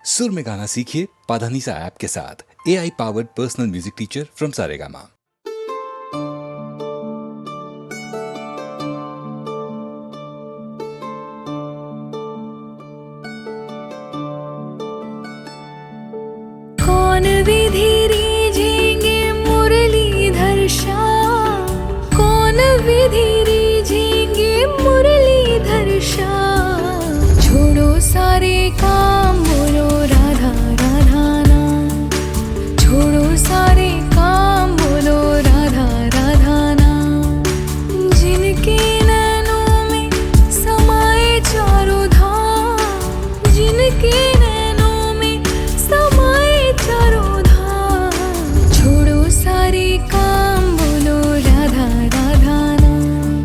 सुर में गाना सीखिए पाधानीसा ऐप के साथ। AI powered personal music teacher from Saregama. कौन विधि रीझेंगे मुरलीधर श्याम, कौन विधि रीझेंगे मुरलीधर श्याम। छोड़ो सारे काम बोलो राधा राधा नाम, छोड़ो सारे काम बोलो राधा राधा नाम। जिनके नैनों में समाए चारों धाम, जिनके नैनों में समाए चारों धाम। छोड़ो सारे काम बोलो राधा राधा नाम,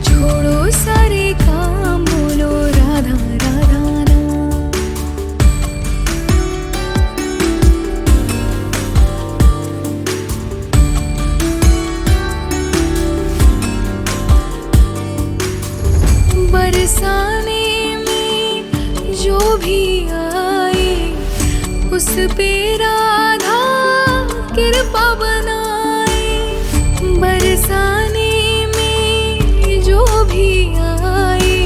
छोड़ो सारे काम बोलो राधा राधा नाम। बरसाने में जो भी आए उस पे राधा कृपा बनाए। बरसाने में जो भी आए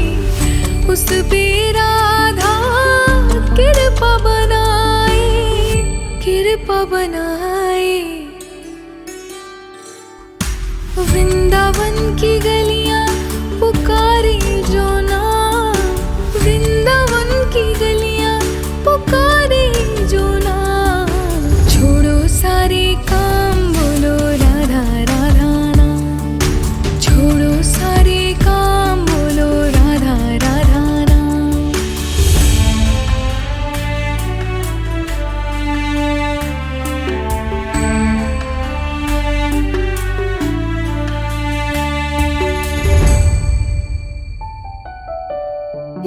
उस पे राधा कृपा बनाए, कृपा बनाए। वृंदावन की गलियां पुकारे जो नाम, वृंदावन की गलियां पुकारे जो नाम। छोड़ो सारे काम बोलो राधा राधा नाम, छोड़ो सारे काम बोलो राधा राधा नाम।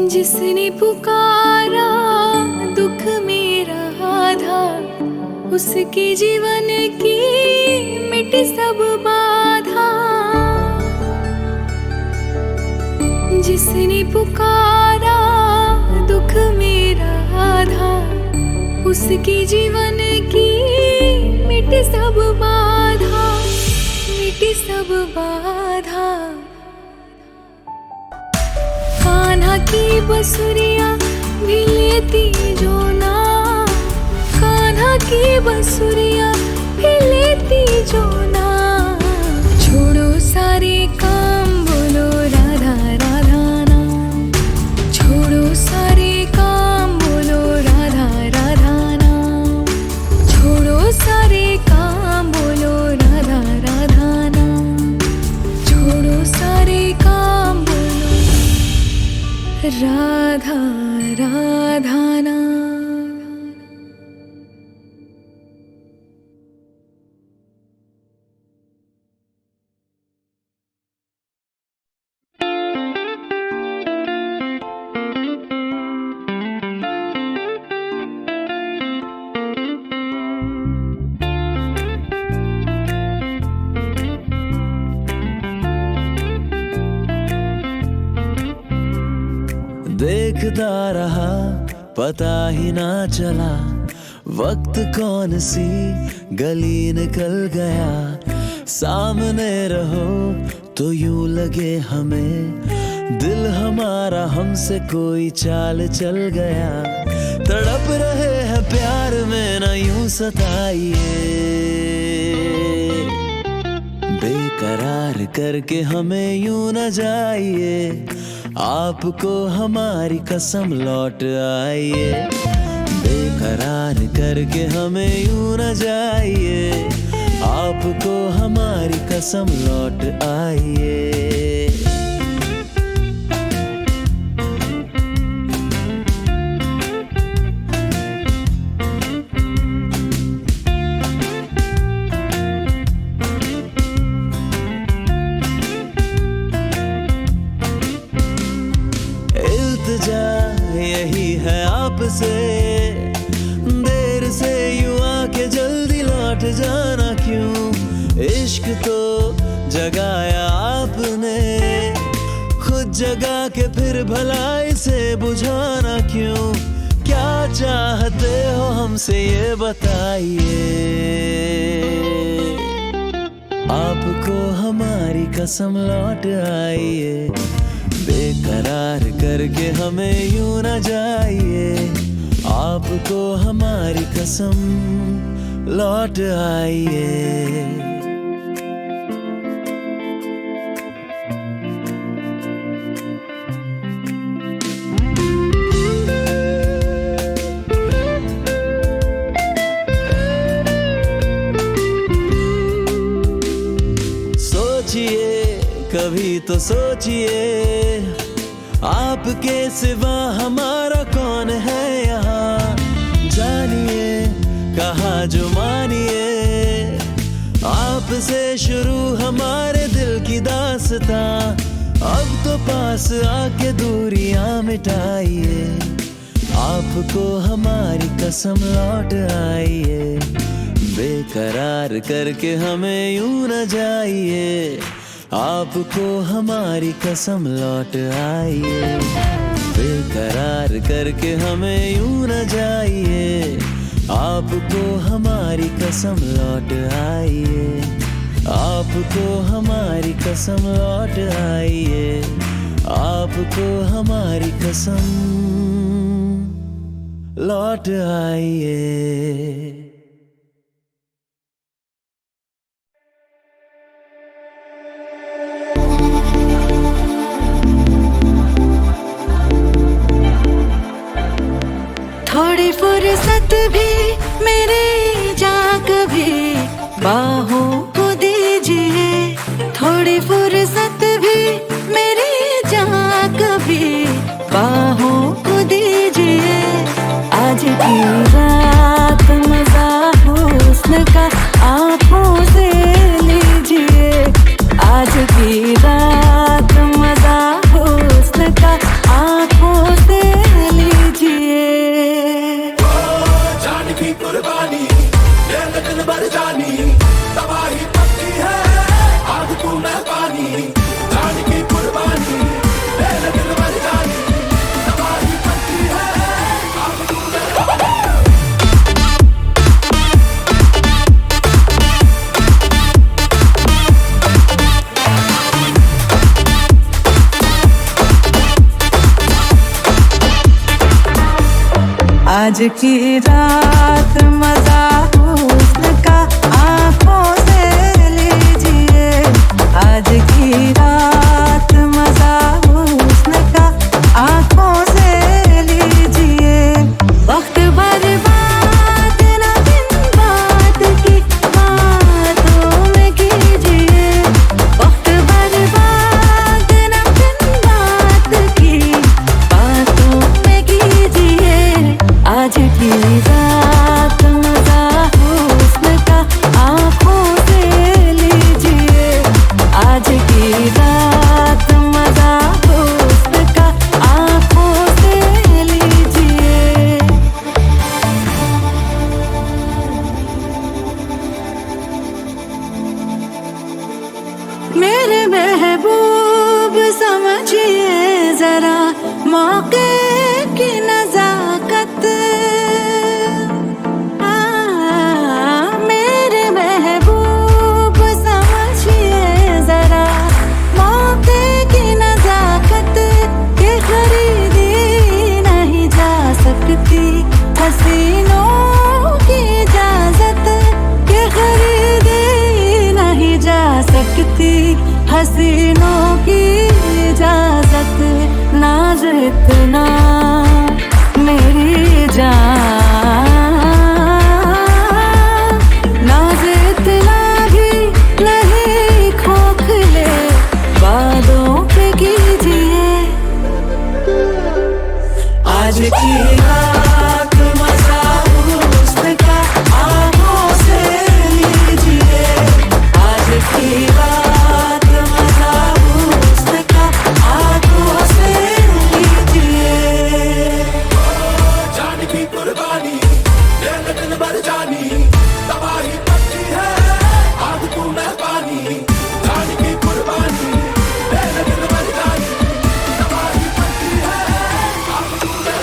जिसने पुकारा दुख में राधा, उसके जीवन की मिट सब बाधा। जिसने पुकारा दुख में राधा, उसके जीवन की मिट सब बाधा, मिट सब बाधा। कान्हा की बसुरिया भी लेती जो नाम, कान्हा की बसुरिया भी लेती जो नाम। छोड़ो सारे काम बोलो राधा राधा नाम, छोड़ो सारे काम बोलो राधा राधा नाम, छोड़ो सारे काम बोलो राधा राधा नाम, छोड़ो सारे काम बोलो राधा राधा नाम। देखता रहा पता ही ना चला, वक्त कौन सी गली निकल गया। सामने रहो तो यूं लगे हमें, दिल हमारा हमसे कोई चाल चल गया। तड़प रहे हैं प्यार में न यूं सताइए, बेकरार करके हमें यूं न जाइए। आपको हमारी कसम लौट आइए, बेकरार करके हमें यूं न जाइए। आपको हमारी कसम लौट आइए। यही है आपसे, देर से यूं आके जल्दी लौट जाना क्यों। इश्क तो जगाया आपने, खुद जगा के फिर भला इसे बुझाना क्यों। क्या चाहते हमसे ये बताइए, आपको हमारी कसम लौट आइए, बेकरार करके हमें यूं न जाइए, आपको हमारी कसम लौट आइए। कभी तो सोचिए, आपके सिवा हमारा कौन है यहाँ, जानिए कहा जो मानिए, आपसे शुरू हमारे दिल की दास्तां, अब तो पास आके दूरियां मिटाइए, आपको हमारी कसम लौट आइए, बेकरार करके हमें यूं न जाइए, आपको हमारी कसम लौट आइए, बेकरार करके हमें यूं न जाइए, आपको हमारी कसम लौट आइए, आपको हमारी कसम लौट आइए, आपको हमारी कसम लौट आइए। थोड़ी फुर्सत भी मेरे जा कभी बाहों को दीजिए, थोड़ी फुर्सत भी मेरे जा कभी बाहों को दीजिए, आज की रात मजा हुस्न का आँखों से लीजिए, आज की रात मजा हुस्न का आँखों से लीजिए। कुर्बानी ये लगन भर जानी, तबाही पक्की है आग तू मैं पानी, जान की कुर्बानी ये लगन भर जानी, तबाही पक्की है आग तू मैं आज की रात मजा हुस्न का आँखों से लीजिए, आज की रात मजा हुस्न का आँखों से लीजिए, वक्त बर्बाद न बिन बात की बातों में कीजिए, वक्त बर्बाद न बिन बात की बातों में कीजिए, आज की रात मजा हुस्न का आँखों से लीजिए, आज की रात मजा हुस्न का आँखों से लीजिए। मेरे महबूब समझिए जरा मौके की नजाकत, मेरे महबूब समझिए जरा मौके की नजाकत, के खरीदी नहीं जा सकती हसीनों की इजाजत, के खरीदी नहीं जा सकती हसीनों की इजाजत, नाज इतना मेरी जान, नाज इतना भी नहीं खोखले बादों पे कीजिए, आज की रात मजा हुस्न का आँखों से लीजिए, आज की रात मजा हुस्न का आँखों से लीजिए। जान की कुर्बानी ये लगन भर जानी, तबाही पक्की है आग तू मैं पानी, जान की कुर्बानी ये लगन भर जानी, तबाही पक्की है आग तू मैं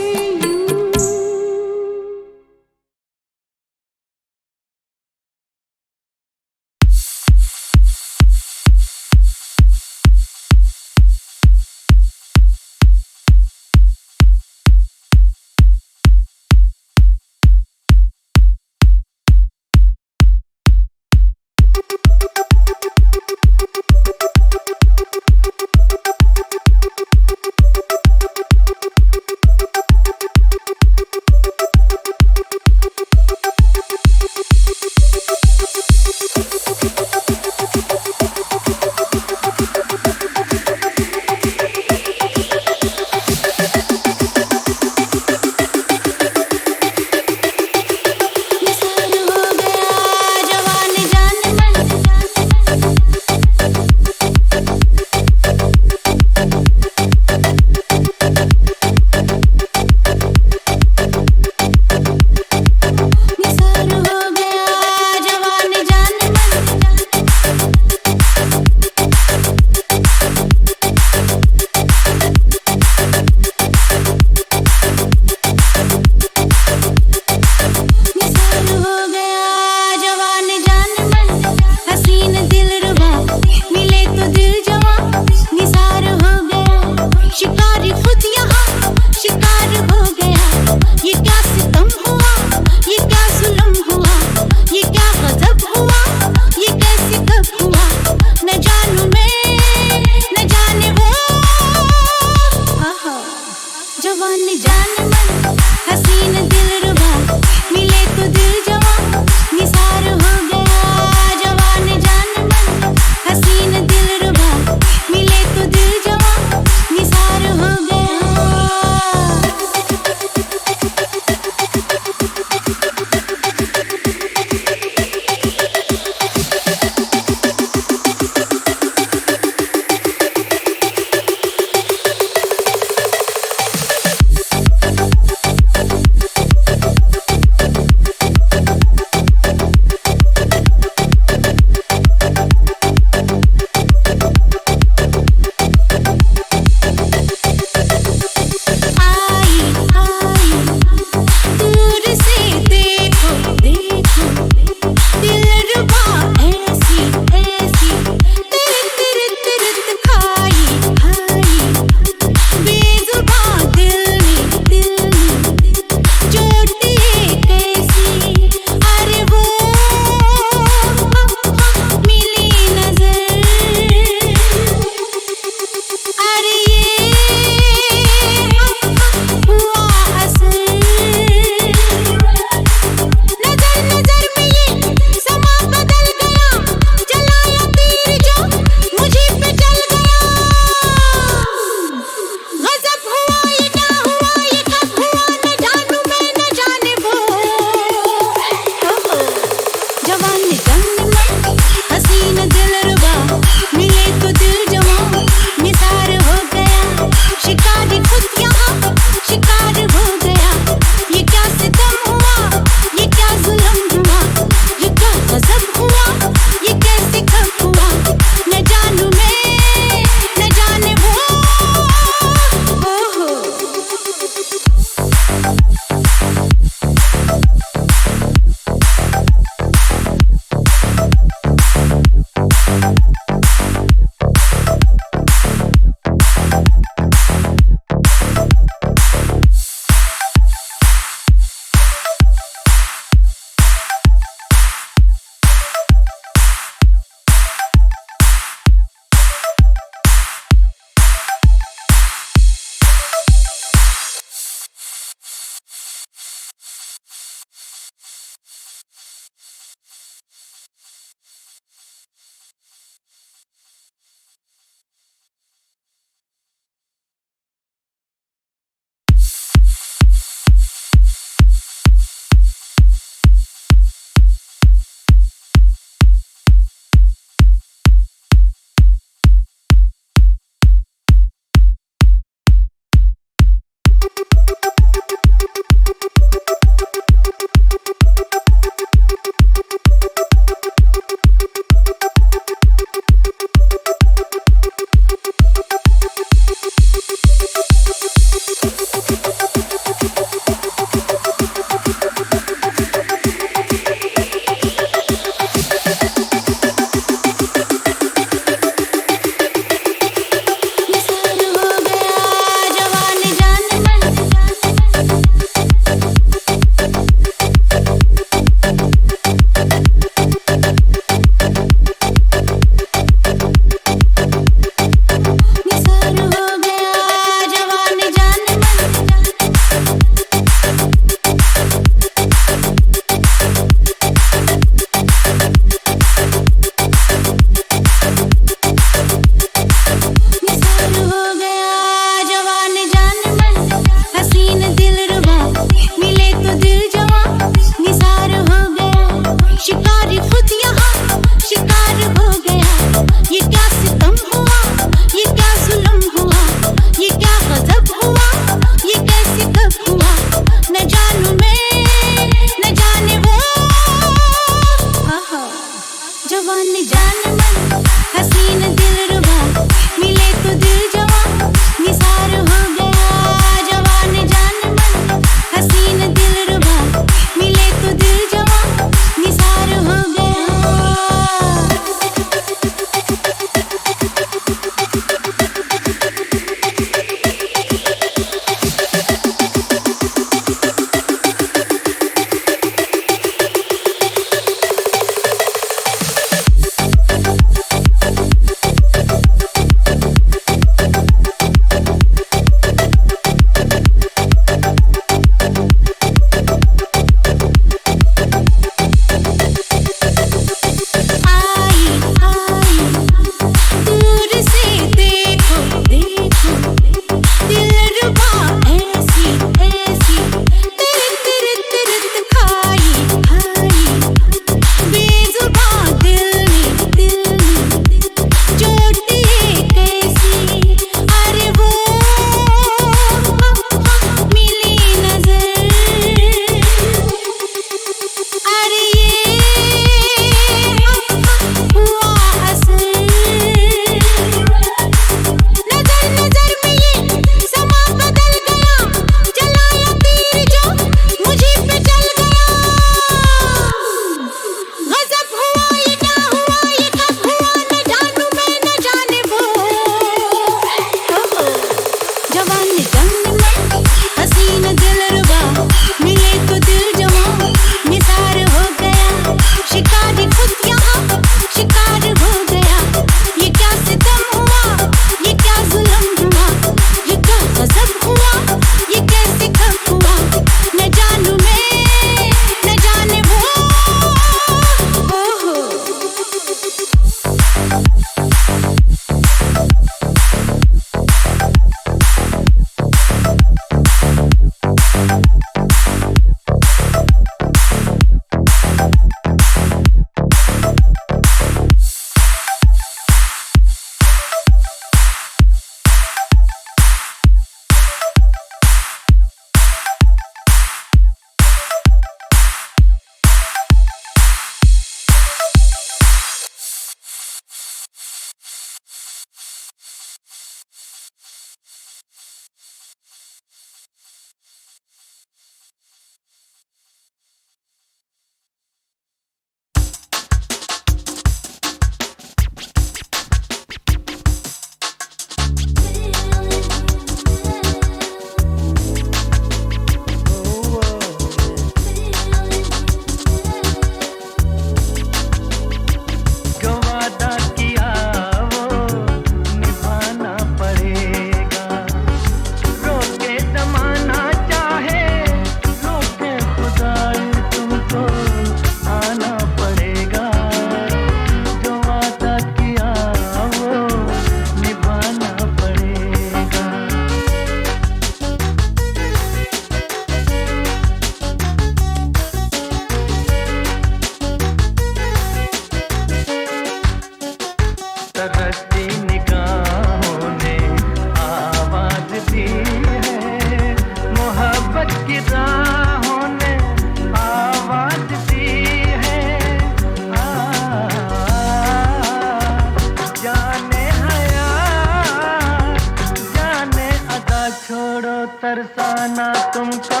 तरसाना तुमको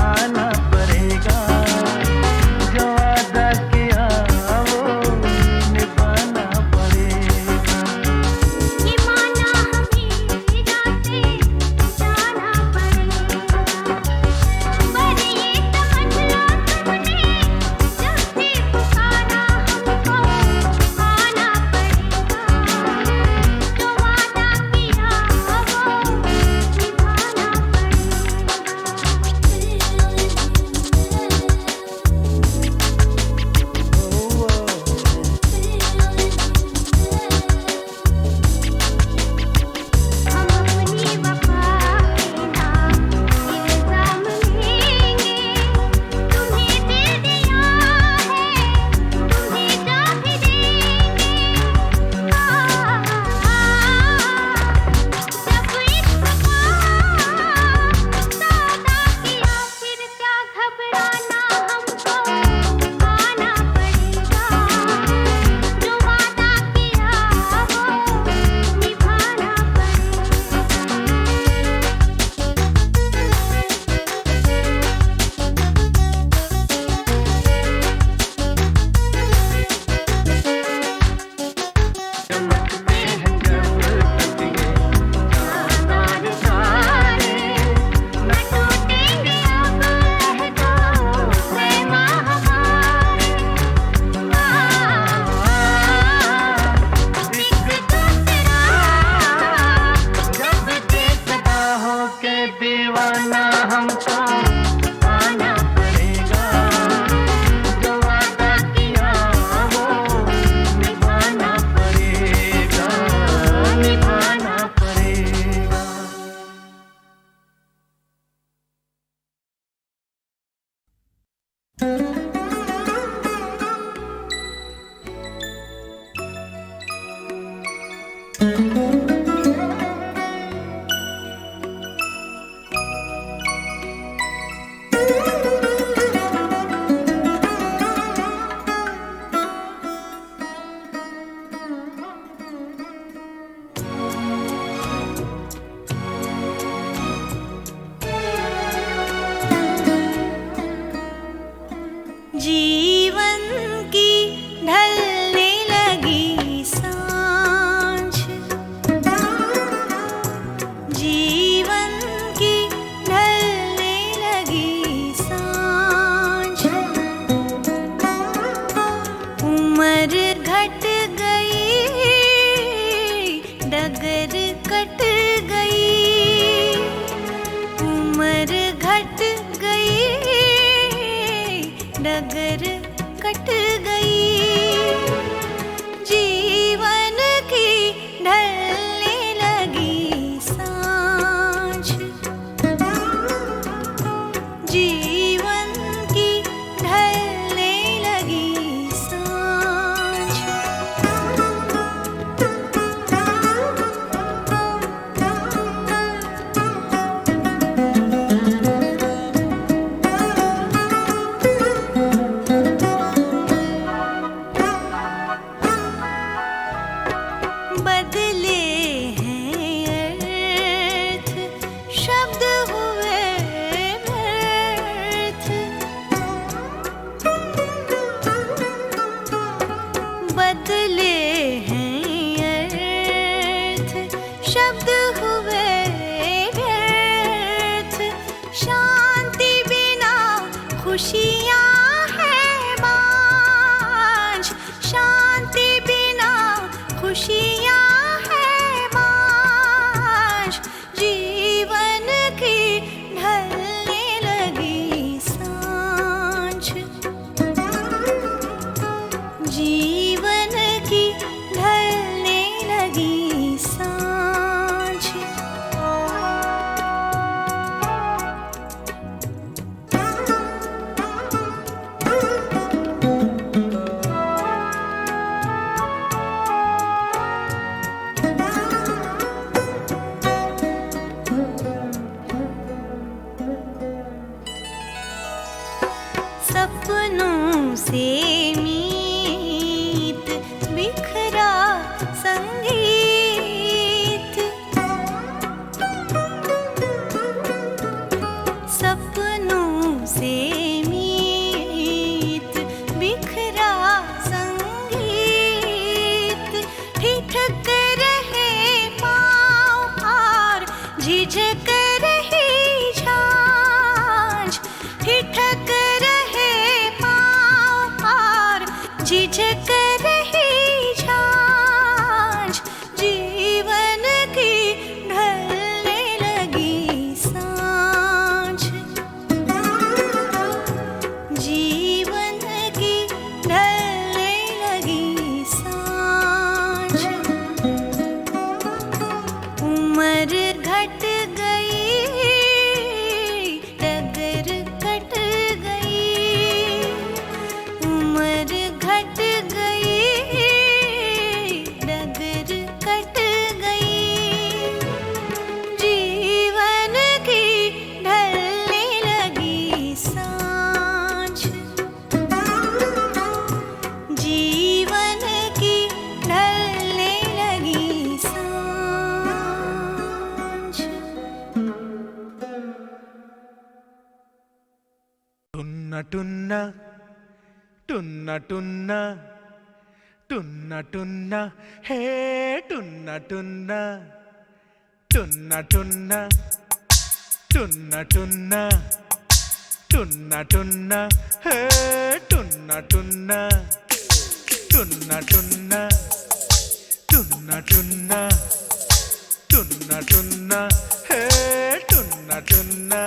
आना पड़ेगा, जो वादा किया वो निभाना पड़ेगा। ये माना हमें रास्ते जाना पड़ेगा, पर ये समझ लो तुमने जब से पुकारा हमको आना पड़ेगा, जो वादा किया वो निभाना हम अपनी वफा के नाम इल्जाम लेंगे, तुम्हें दिल दिया है तुम्हें जा भी देंगे। जब इश्क का सौदा किया फिर क्या घबराना, हमको आना पड़ेगा, जो वादा किया वो निभाना चमकते हैं जब तकिए चांदार तारे, न टूटेंगे अब अहदों से हमारे, एक दूसरा जब देखता हो के दीवाना हमको आना पड़ेगा, जो वादा किया वो निभाना पड़ेगा, निभाना पड़ेगा। जीवन की ढलने लगी सांझ, जीवन की ढलने लगी सांझ, उम्र घट गई डगर कट गई, उम्र घट गई डगर कट गई, जीवन की ढलने लगी सांझ, जीवन की ढलने लगी सांझ। बदले हैं अर्थ शब्द हुए व्यर्थ, बदले हैं अर्थ शब्द हुए व्यर्थ, शांति बिना खुशियाँ है बांझ, शांति बिना खुशियाँ है बांझ, जीवन की ढलने लगी सांझ, जीवन की ढलने लगी सांझ। झिझक रही झांझ, ठिठक रहे पाँव और झिझक रही झांझ, जीवन की ढलने लगी सांझ, जीवन की ढलने लगी सांझ। उम्र घट गई, डगर कट गई, उम्र घट गई, डगर कट गई, जीवन की ढलने लगी सांझ, जीवन की ढलने लगी सांझ। टुन्ना टुन्ना टुन्ना टुन्ना टुन्ना टुन्ना हे टुन्ना टुन्ना टुन्ना टुन्ना टुन्ना टुन्ना टुन्ना टुन्ना हे टुन्ना टुन्ना टुन्ना टुन्ना टुन्ना टुन्ना टुन्ना टुन्ना हे टुन्ना टुन्ना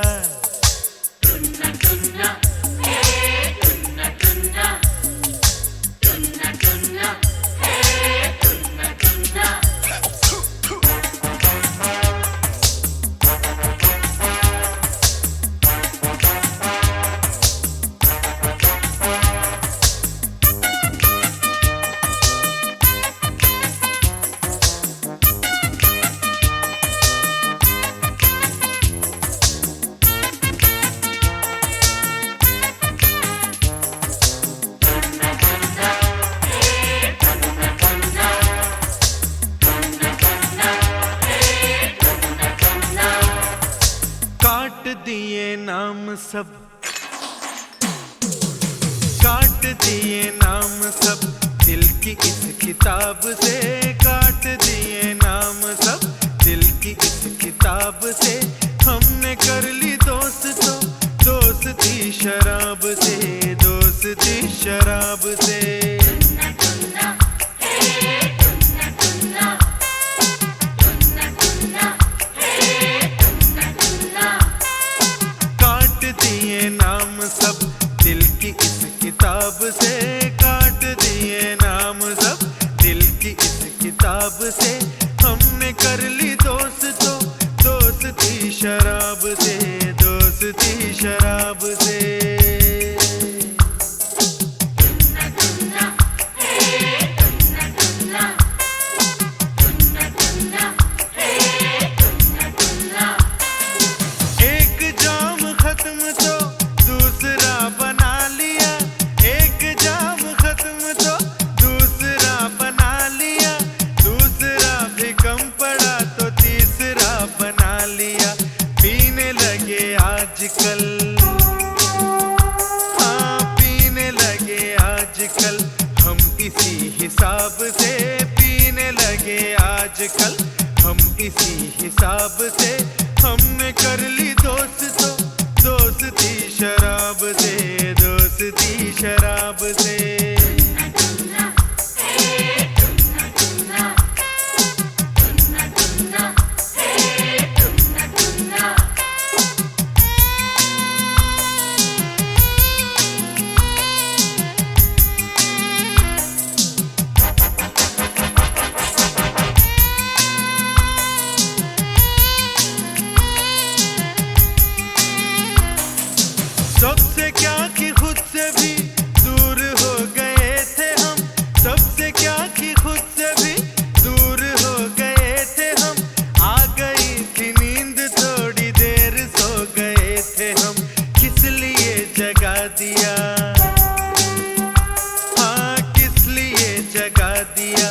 काट दिए नाम सब, काट दिए नाम सब दिल की इस किताब से, काट दिए नाम सब दिल की इस किताब से। हमने कर ली दोस्तों दोस्ती शराब से, दोस्ती शराब से। काट दिए नाम सब दिल की इस किताब से, काट दिए नाम सब दिल की इस किताब से। हमने कर ली दोस्तों दोस्ती शराब से, दोस्ती शराब से। एक जाम खत्म तो दूसरा बना लिया, एक जाम खत्म तो दूसरा बना लिया, दूसरा भी कम पड़ा तो तीसरा बना लिया। पीने लगे आजकल, हाँ पीने लगे आजकल हम इसी हिसाब से, पीने लगे आजकल हम इसी हिसाब से। हमने कर ली दोस्तों दोस्ती शराब से, दोस्ती शराब से। सबसे क्या कि खुद से भी दूर हो गए थे हम, सबसे क्या कि खुद से भी दूर हो गए थे हम। आ गई थी नींद थोड़ी देर सो गए थे हम, किस लिए जगा दिया, हाँ किस लिए जगा दिया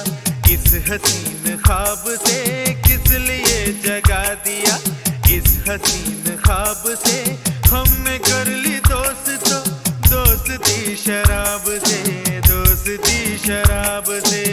इस हसीन ख्वाब से, किस लिए जगा दिया इस हसीन ख्वाब से। हमने कर ली दोस्तों दोस्ती शराब से, दोस्ती शराब से।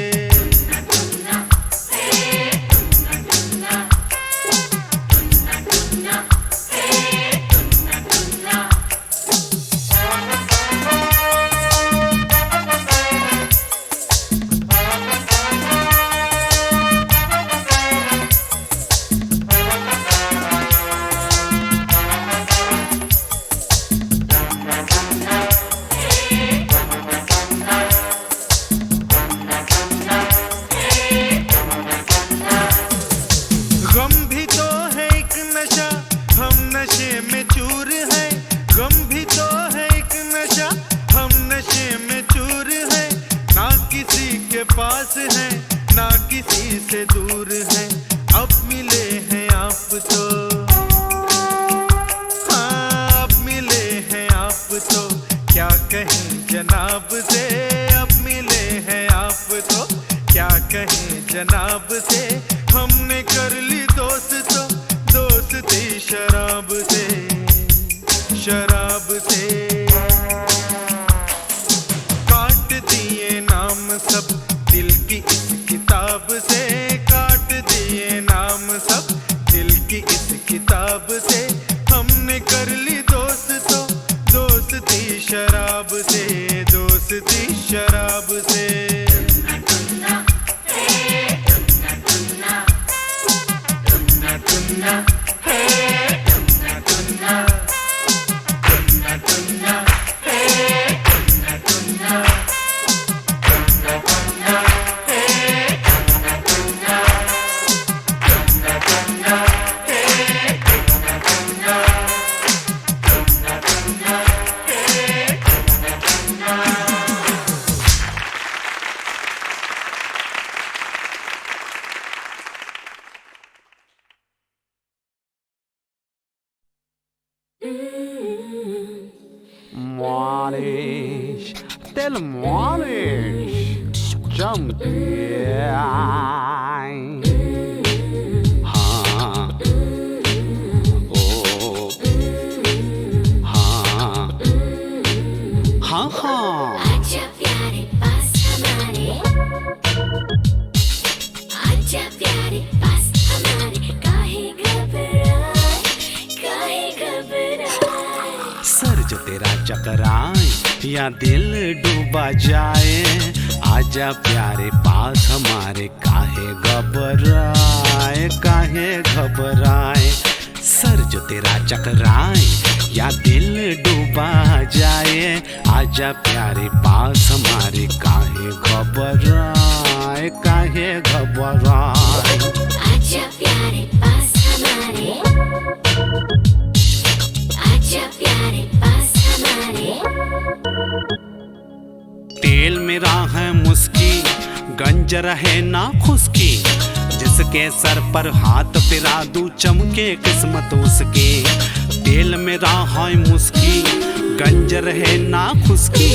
Molish, tell Molish, champion. हाँ, ओ, हाँ, हाँ, हाँ. आजा प्यारे पास हमारे, आजा प्यारे पास हमारे, काहे घबराए, काहे घबराए. सर जो तेरा चकराए या दिल डूबा जाए, आजा प्यारे पास हमारे, काहे घबराए, काहे घबराए. सर जो तेरा चकराए या दिल डूबा जाए, आजा प्यारे पास हमारे, काहे घबराए, काहे घबराए. आजा प्यारे पास हमारे, आजा प्यारे पास हमारे. तेल मेरा है मुस्की, गंजर है ना खुशकी, जिसके सर पर हाथ फिरा दूं चमके किस्मत उसकी. तेल मेरा है मुस्की, गंजर है ना खुशकी,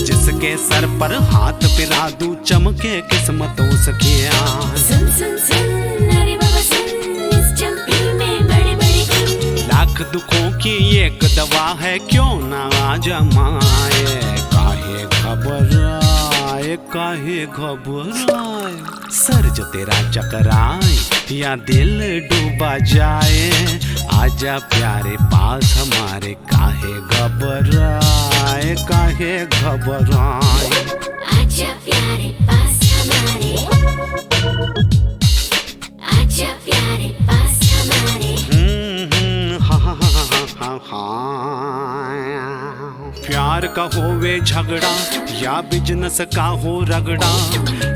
जिसके सर पर हाथ फिरा दूं चमके किस्मत उसकी. सुन सुन सुन अरे बाबा सुन, इस चंपी में बड़े बड़े गुण. लाख दुखों की एक दवा है, क्यों ना आजमाए. काहे घबराए, काहे घबराए. सर जो तेरा चकराए या दिल डूबा जाए, आजा प्यारे पास हमारे, काहे घबराए, काहे घबराए. आजा प्यारे पास हमारे, आजा प्यारे पास हमारे. प्यार का होवे झगड़ा या बिजनेस का हो रगड़ा,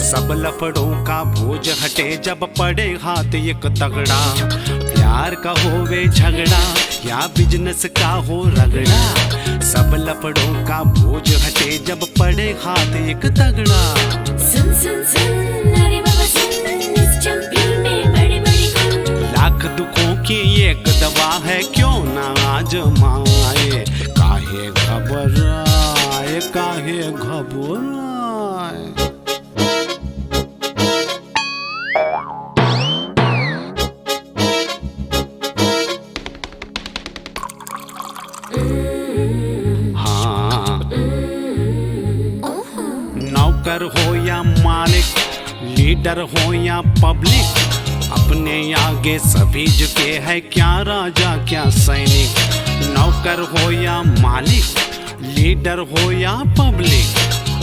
सब लफड़ों का बोझ हटे जब पड़े हाथ एक तगड़ा. प्यार का होवे झगड़ा या बिजनेस का हो रगड़ा, सब लफड़ों का बोझ हटे जब पड़े हाथ एक तगड़ा. सुन सुन सुन अरे बाबा सुन, इस चंपी में बड़े बड़े गुण. लाख दुखों की एक दवा है, क्यों ना आजमाए. काहे घबराए, काहे घबराए. हाँ, नौकर हो या मालिक, लीडर हो या पब्लिक, अपने आगे सभी झुके हैं, क्या राजा क्या सैनिक. नौकर हो या मालिक, लीडर हो या पब्लिक,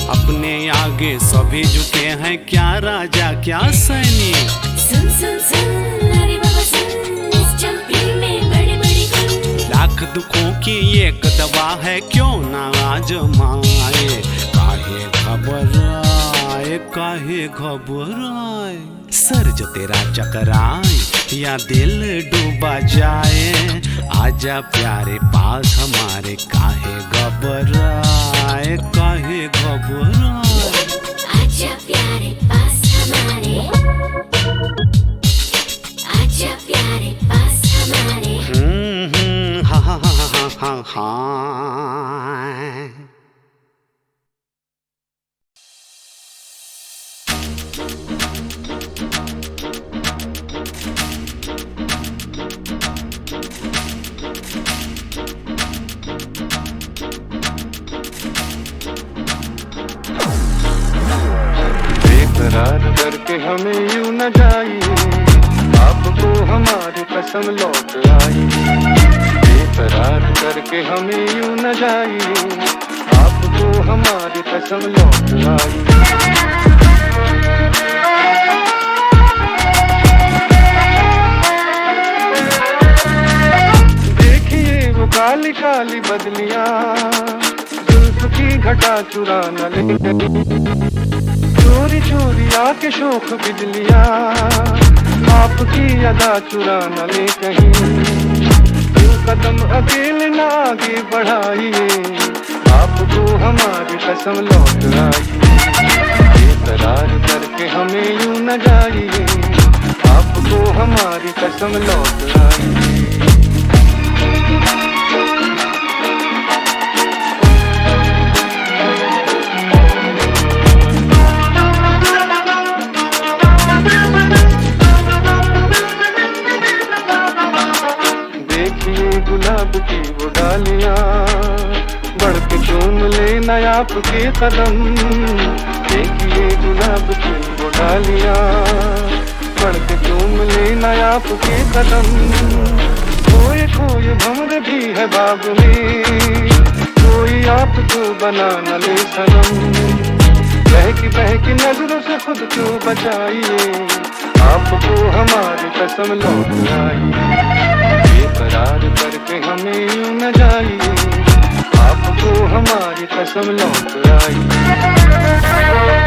अपने आगे सभी झुके हैं, क्या राजा क्या सैनिक. सुन सुन सुन अरे बाबा सुन, इस चंपी में बड़े बड़े गुण. लाख दुखों की एक दवा है, क्यों ना आजमाए. काहे घबराए, काहे घबराए. सर जो तेरा चकराए या दिल डूबा जाए, आजा प्यारे पास हमारे, काहे घबराए, काहे घबराए. आजा प्यारे पास हमारे, आजा प्यारे पास हमारे. हा हा हा हा हा. बेकरार करके हमें यूं न जाइए, आपको हमारी कसम लौट आई. बेकरार करके हमें यूं न जाइए, आपको हमारी कसम लौट आई. वाली बदलियां जुल्फ की घटा चुरा न ले गई। चोरी चोरी आके शोख बिजलियां आपकी अदा चुरा न ले कहीं। कदम अकेले ना आगे बढ़ाइए, आपको हमारी कसम लौट आइए। बेकरार करके हमें यूं न जाइए, आपको हमारी कसम लौट आइए। गुलाब की वो डालियां बढ़ के चूम ले नया आपके कदम। देखिए गुलाब की वो डालियां बढ़ के चूम ले नया आपके कदम। खोए खोए भंवर भी है बाग में, कोई आपको बना न ले सनम। बहकी नजरों से खुद को बचाइए, आपको हमारी कसम लौट आइए। बेकरार करके हमें यूं न जाइए, आपको हमारी कसम लौट आइए।